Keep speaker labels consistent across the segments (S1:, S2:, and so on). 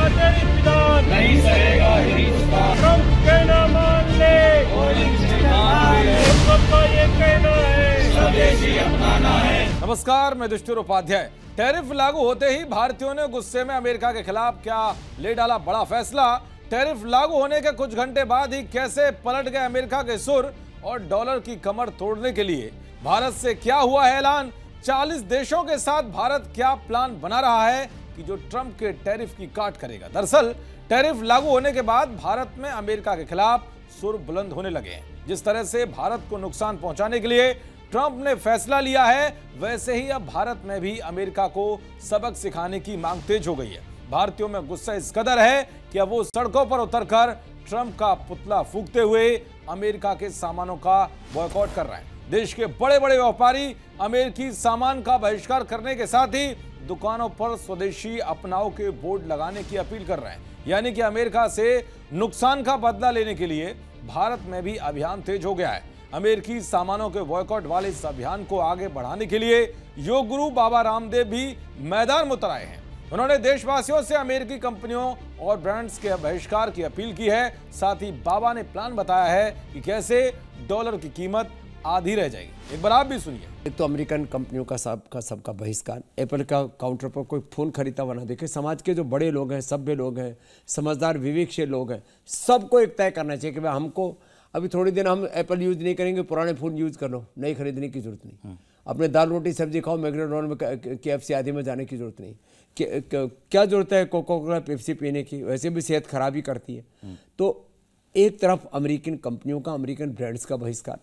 S1: सहेगा तेरी विधान,
S2: नहीं सहेगा हिंदुस्तान।
S1: ट्रंप कहना मान ले, हम सबका ये कहना है,
S2: स्वदेशी अपनाना है।
S3: नमस्कार, मैं युधिष्ठिर उपाध्याय। टैरिफ लागू होते ही भारतीयों ने गुस्से में अमेरिका के खिलाफ क्या ले डाला बड़ा फैसला। टैरिफ लागू होने के कुछ घंटे बाद ही कैसे पलट गए अमेरिका के सुर और डॉलर की कमर तोड़ने के लिए भारत से क्या हुआ है ऐलान। 40 देशों के साथ भारत क्या प्लान बना रहा है कि जो ट्रंप के टैरिफ की काट करेगा। दरअसल टैरिफ लागू होने के बाद भारत में अमेरिका के खिलाफ सुर बुलंद होने लगे हैं। जिस तरह से भारत को नुकसान पहुंचाने के लिए ट्रंप ने फैसला लिया है, वैसे ही अब भारत में भी अमेरिका को सबक सिखाने की मांग तेज हो गई है। भारतीयों में गुस्सा इस कदर है कि अब वो सड़कों पर उतरकर ट्रंप का पुतला फूंकते हुए अमेरिका के सामानों का बॉयकॉट कर रहे हैं। देश के बड़े बड़े व्यापारी अमेरिकी सामान का बहिष्कार करने के साथ ही दुकानों पर स्वदेशी अपनाओ के बोर्ड लगाने की अपील कर रहे हैं। यानी कि अमेरिका से नुकसान का बदला लेने के लिए भारत में भी अभियान तेज हो गया है। अमेरिकी सामानों के बॉयकॉट वाले इस अभियान को आगे बढ़ाने के लिए योग गुरु बाबा रामदेव भी मैदान में उतर आए हैं। उन्होंने देशवासियों से अमेरिकी कंपनियों और ब्रांड्स के बहिष्कार की अपील की है। साथ ही बाबा ने प्लान बताया है कि कैसे डॉलर की कीमत आधी रह जाएगी। एक बार आप भी सुनिए।
S4: एक तो अमेरिकन कंपनियों का सबका बहिष्कार, एप्पल का काउंटर पर कोई फोन खरीदा हुआ ना देखे। समाज के जो बड़े लोग हैं, सभ्य लोग हैं, समझदार विवेकशील लोग हैं, सबको एक तय करना चाहिए कि भाई हमको अभी थोड़ी दिन हम एप्पल यूज नहीं करेंगे, पुराने फोन यूज कर लो, नई खरीदने की जरूरत नहीं। अपने दाल रोटी सब्जी खाओ, मैकडॉनल्ड में KFC आदि में जाने की जरूरत नहीं। क्या जरूरत है कोका कोला पेप्सी पीने की, वैसे भी सेहत खराब ही करती है। तो एक तरफ अमेरिकन कंपनियों का, अमेरिकन ब्रांड्स का बहिष्कार,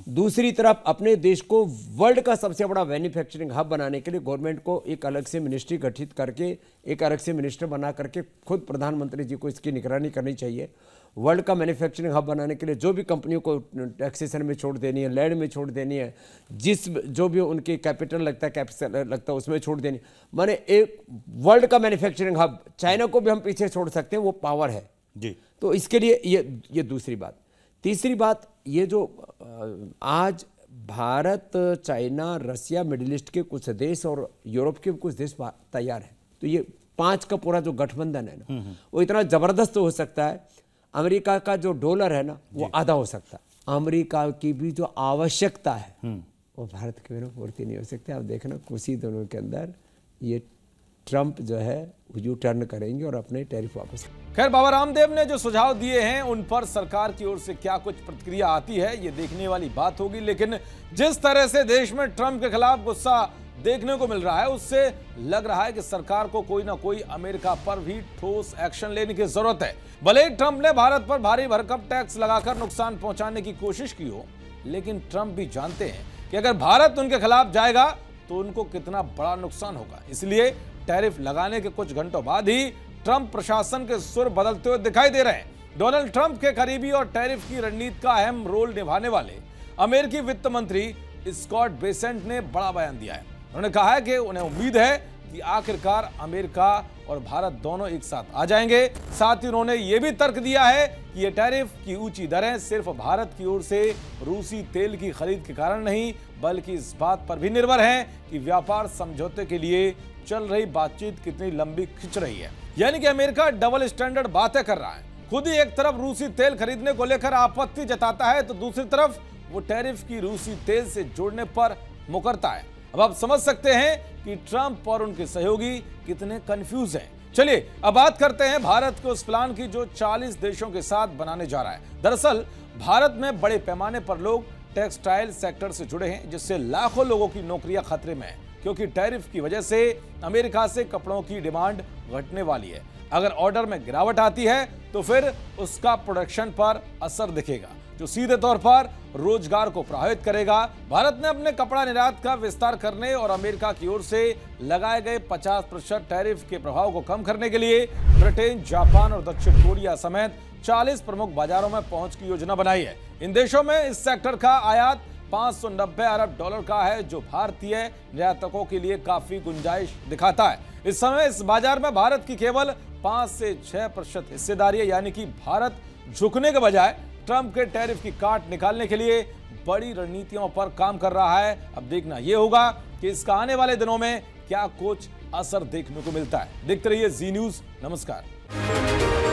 S4: दूसरी तरफ अपने देश को वर्ल्ड का सबसे बड़ा मैन्युफैक्चरिंग हब बनाने के लिए गवर्नमेंट को एक अलग से मिनिस्ट्री गठित करके, एक अलग से मिनिस्टर बना करके खुद प्रधानमंत्री जी को इसकी निगरानी करनी चाहिए। वर्ल्ड का मैन्युफैक्चरिंग हब बनाने के लिए जो भी कंपनियों को टैक्सेशन में छूट देनी है, लैंड में छूट देनी है, जो भी उनकी कैपिटल लगता है उसमें छूट देनी, माने एक वर्ल्ड का मैन्युफैक्चरिंग हब। चाइना को भी हम पीछे छोड़ सकते हैं, वो पावर है जी। तो इसके लिए ये दूसरी बात। तीसरी बात, ये जो आज भारत, चाइना, रसिया, मिडिल ईस्ट के कुछ देश और यूरोप के कुछ देश तैयार है, तो ये 5 का पूरा जो गठबंधन है ना, वो इतना जबरदस्त हो सकता है। अमेरिका का जो डॉलर है ना, वो आधा हो सकता है। अमेरिका की भी जो आवश्यकता है वो भारत के बिना पूर्ति नहीं हो सकती। आप देखना कुछ ही दिनों के अंदर ये ट्रंप जो है यू टर्न करेंगे और अपने टैरिफ वापस।
S3: खैर, बाबा रामदेव ने जो सुझाव दिए हैं उन पर सरकार की ओर से क्या कुछ प्रतिक्रिया आती है, ये देखने वाली बात होगी। लेकिन जिस तरह से देश में ट्रंप के खिलाफ गुस्सा देखने को मिल रहा है, उससे लग रहा है कि सरकार को कोई ना कोई अमेरिका पर भी ठोस एक्शन लेने की जरूरत है। भले ट्रंप ने भारत पर भारी भरकम टैक्स लगाकर नुकसान पहुंचाने की कोशिश की हो, लेकिन ट्रंप भी जानते हैं कि अगर भारत उनके खिलाफ जाएगा तो उनको कितना बड़ा नुकसान होगा। इसलिए टैरिफ लगाने के कुछ घंटों बाद ही ट्रंप प्रशासन के सुर बदलते हुए दिखाई दे रहे हैं। डोनाल्ड ट्रंप के करीबी और टैरिफ की रणनीति का अहम रोल निभाने वाले अमेरिकी वित्त मंत्री स्कॉट बेसेंट ने बड़ा बयान दिया है। उन्होंने कहा है कि उन्हें उम्मीद है कि आखिरकार अमेरिका और भारत दोनों एक साथ आ जाएंगे। साथ ही उन्होंने ये भी तर्क दिया है कि ये टैरिफ की ऊंची दरें सिर्फ भारत की ओर से रूसी तेल की खरीद के कारण नहीं, बल्कि इस बात पर भी निर्भर हैं कि व्यापार समझौते के लिए चल रही बातचीत कितनी लंबी खिंच रही है। यानी कि अमेरिका डबल स्टैंडर्ड बातें कर रहा है। खुद ही एक तरफ रूसी तेल खरीदने को लेकर आपत्ति जताता है, तो दूसरी तरफ वो टैरिफ की रूसी तेल से जोड़ने पर मुकरता है। अब आप समझ सकते हैं कि ट्रंप और उनके सहयोगी कितने कंफ्यूज हैं। चलिए अब बात करते हैं भारत के उस प्लान की जो 40 देशों के साथ बनाने जा रहा है। दरअसल भारत में बड़े पैमाने पर लोग टेक्सटाइल सेक्टर से जुड़े हैं, जिससे लाखों लोगों की नौकरियां खतरे में हैं, क्योंकि टैरिफ की वजह से अमेरिका से कपड़ों की डिमांड घटने वाली है। अगर ऑर्डर में गिरावट आती है तो फिर उसका प्रोडक्शन पर असर दिखेगा, जो सीधे तौर पर रोजगार को प्रभावित करेगा। भारत ने अपने कपड़ा निर्यात का विस्तार करने और अमेरिका की ओर से लगाए गए 50% टैरिफ के प्रभाव को कम करने के लिए ब्रिटेन, जापान और दक्षिण कोरिया समेत 40 प्रमुख बाजारों में पहुंच की योजना बनाई है। इन देशों में इस सेक्टर का आयात 590 अरब डॉलर का है, जो भारतीय निर्यातकों के लिए काफी गुंजाइश दिखाता है। इस समय इस बाजार में भारत की केवल 5 से 6% हिस्सेदारी है, यानी कि भारत झुकने के बजाय ट्रंप के टैरिफ की काट निकालने के लिए बड़ी रणनीतियों पर काम कर रहा है। अब देखना यह होगा कि इसका आने वाले दिनों में क्या कुछ असर देखने को मिलता है। देखते रहिए जी न्यूज। नमस्कार।